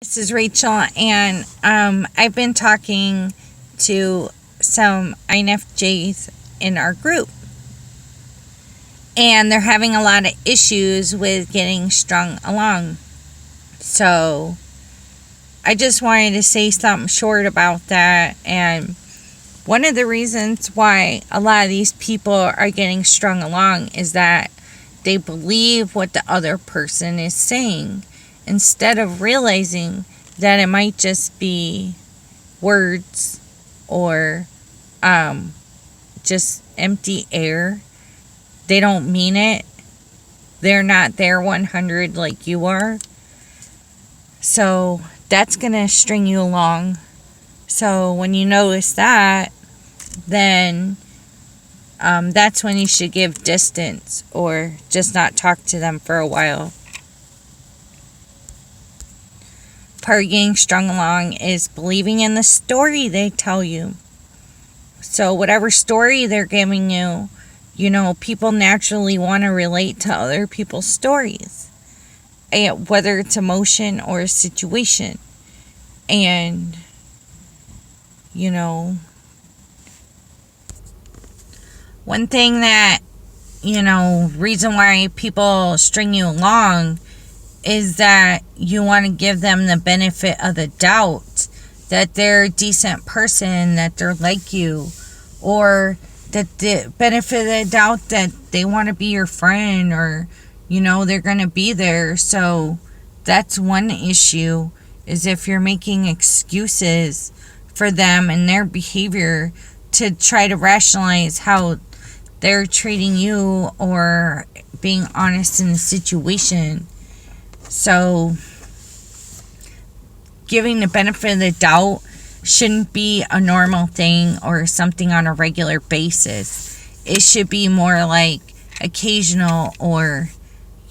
This is Rachel, and I've been talking to some INFJs in our group, and they're having a lot of issues with getting strung along. So I just wanted to say something short about that. And one of the reasons why a lot of these people are getting strung along is that they believe what the other person is saying, instead of realizing that it might just be words or just empty air. They don't mean it. They're not there 100 like you are. So that's going to string you along. So when you notice that, then that's when you should give distance or just not talk to them for a while. Part of getting strung along is believing in the story they tell you. So whatever story they're giving you, people naturally want to relate to other people's stories, whether it's emotion or a situation. And one thing that reason why people string you along is that you want to give them the benefit of the doubt that they're a decent person, that they're like you, or that the benefit of the doubt that they want to be your friend, or they're going to be there. So that's one issue, is if you're making excuses for them and their behavior to try to rationalize how they're treating you or being honest in the situation. So giving the benefit of the doubt shouldn't be a normal thing or something on a regular basis. It should be more like occasional, or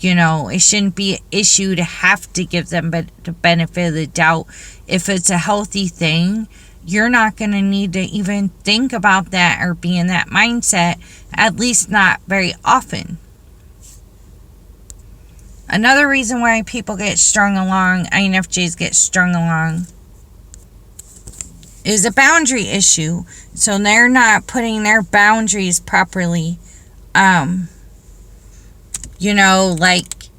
it shouldn't be an issue to have to give them the benefit of the doubt. If it's a healthy thing, you're not going to need to even think about that or be in that mindset, at least not very often. Another reason why people get strung along, INFJs get strung along, is a boundary issue. So they're not putting their boundaries properly. Like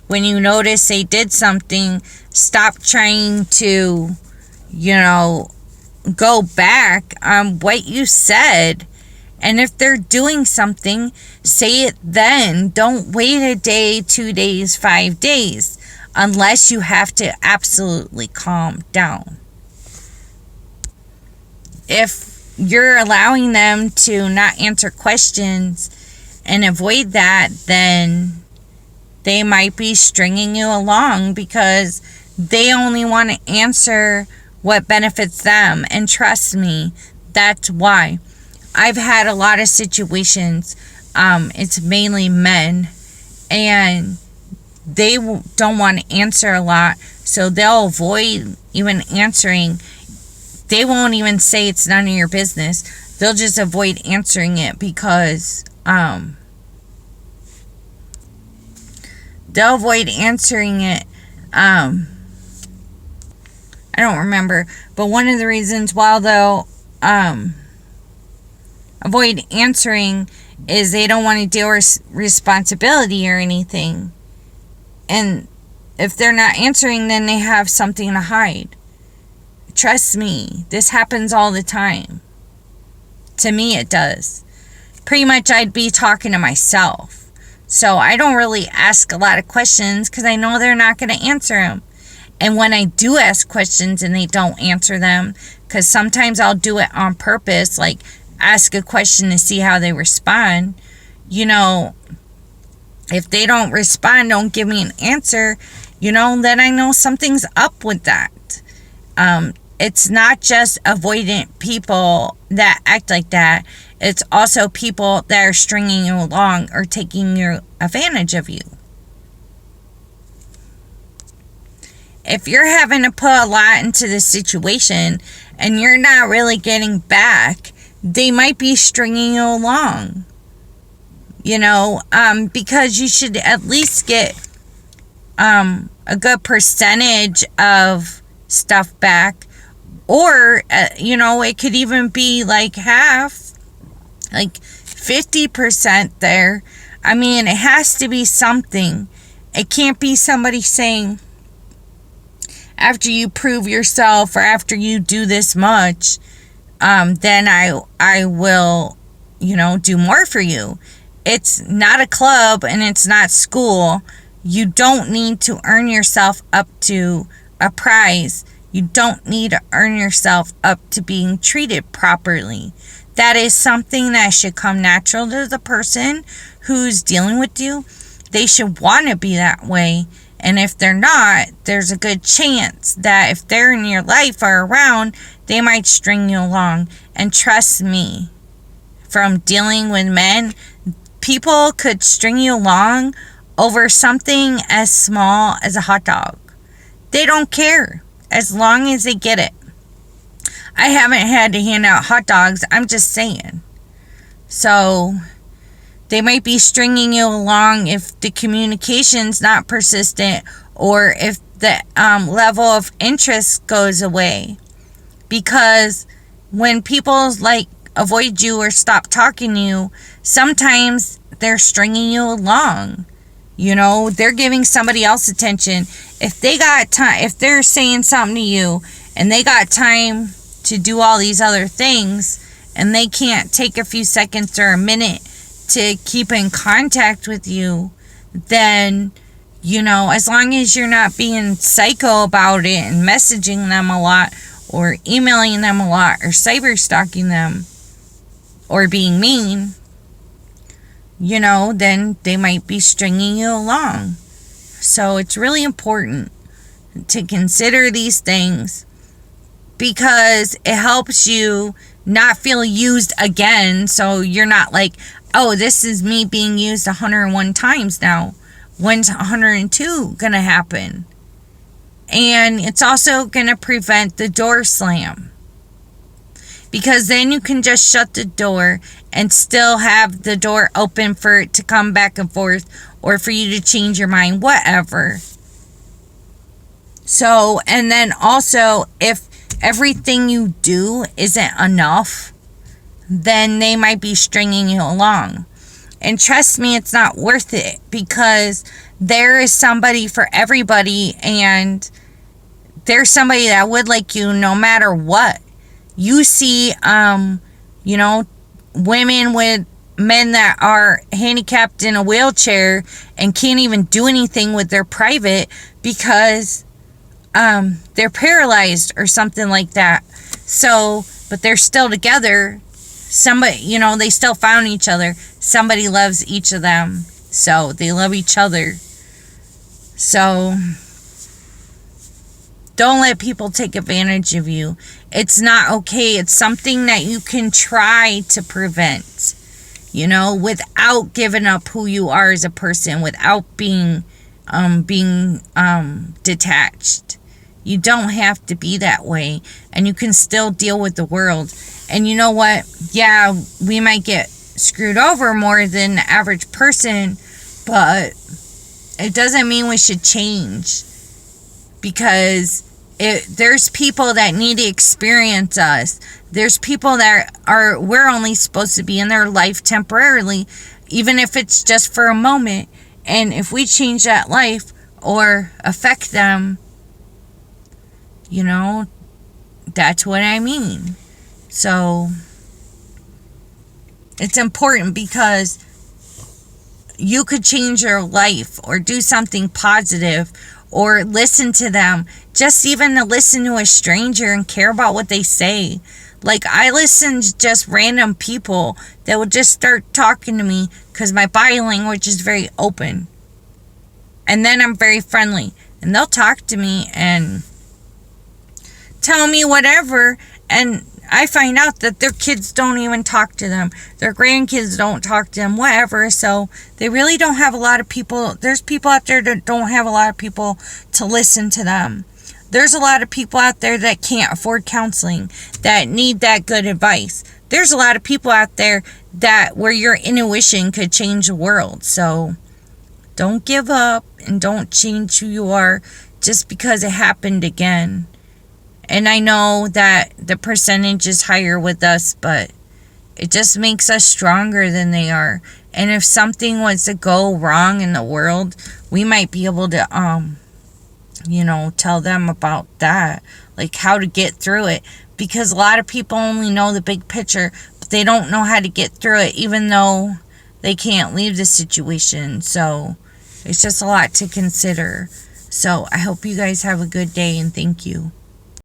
when you notice they did something, stop trying to, go back on what you said. And if they're doing something, say it then. Don't wait a day, 2 days, 5 days, unless you have to absolutely calm down. If you're allowing them to not answer questions and avoid that, then they might be stringing you along because they only want to answer what benefits them. And trust me, that's why. I've had a lot of situations, it's mainly men, and they don't want to answer a lot, so they'll avoid even answering. They won't even say it's none of your business. They'll just avoid answering it because they'll avoid answering it. I don't remember, but one of the reasons why they'll avoid answering is they don't want to deal with responsibility or anything. And if they're not answering, then they have something to hide. Trust me, this happens all the time. To me, it does. Pretty much I'd be talking to myself. So I don't really ask a lot of questions because I know they're not going to answer them. And when I do ask questions and they don't answer them, because sometimes I'll do it on purpose, like ask a question to see how they respond. If they don't respond, don't give me an answer, then I know something's up with that. It's not just avoidant people that act like that. It's also people that are stringing you along or taking advantage of you. If you're having to put a lot into the situation and you're not really getting back, they might be stringing you along. Because you should at least get a good percentage of stuff back. Or, it could even be like half, like 50% there. I mean, it has to be something. It can't be somebody saying, after you prove yourself or after you do this much, then I will, do more for you. It's not a club and it's not school. You don't need to earn yourself up to a prize. You don't need to earn yourself up to being treated properly. That is something that should come natural to the person who's dealing with you. They should want to be that way. And if they're not, there's a good chance that if they're in your life or around, they might string you along. And trust me, from dealing with men, people could string you along over something as small as a hot dog. They don't care as long as they get it. I haven't had to hand out hot dogs, I'm just saying. So they might be stringing you along if the communication's not persistent or if the level of interest goes away. Because when people avoid you or stop talking to you, sometimes they're stringing you along. They're giving somebody else attention. If they got time, if they're saying something to you and they got time to do all these other things and they can't take a few seconds or a minute to keep in contact with you, then, as long as you're not being psycho about it and messaging them a lot or emailing them a lot or cyber stalking them or being mean, then they might be stringing you along. So it's really important to consider these things because it helps you not feel used again. So you're not like, oh, this is me being used 101 times now. When's 102 gonna happen? And it's also gonna prevent the door slam. Because then you can just shut the door and still have the door open for it to come back and forth or for you to change your mind, whatever. So, and then also, if everything you do isn't enough, then they might be stringing you along. And trust me, it's not worth it because there is somebody for everybody and there's somebody that would like you no matter what. You see, women with men that are handicapped in a wheelchair and can't even do anything with their private because they're paralyzed or something like that. So, but they're still together. Somebody, they still found each other. Somebody loves each of them. So they love each other. So don't let people take advantage of you. It's not okay. It's something that you can try to prevent, without giving up who you are as a person, without being detached. You don't have to be that way, and you can still deal with the world. And you know what? Yeah, we might get screwed over more than the average person, but it doesn't mean we should change. Because there's people that need to experience us. There's people that we're only supposed to be in their life temporarily, even if it's just for a moment. And if we change that life or affect them, that's what I mean. So it's important because you could change your life or do something positive or listen to them. Just even to listen to a stranger and care about what they say. Like, I listen to just random people that will just start talking to me because my body language is very open. And then I'm very friendly. And they'll talk to me and tell me whatever. And I find out that their kids don't even talk to them. Their grandkids don't talk to them, whatever. So they really don't have a lot of people. There's people out there that don't have a lot of people to listen to them. There's a lot of people out there that can't afford counseling, that need that good advice. There's a lot of people out there where your intuition could change the world. So don't give up and don't change who you are just because it happened again. And I know that the percentage is higher with us, but it just makes us stronger than they are. And if something was to go wrong in the world, we might be able to tell them about that, like how to get through it, because a lot of people only know the big picture, but they don't know how to get through it, even though they can't leave the situation. So it's just a lot to consider. So I hope you guys have a good day, and thank you.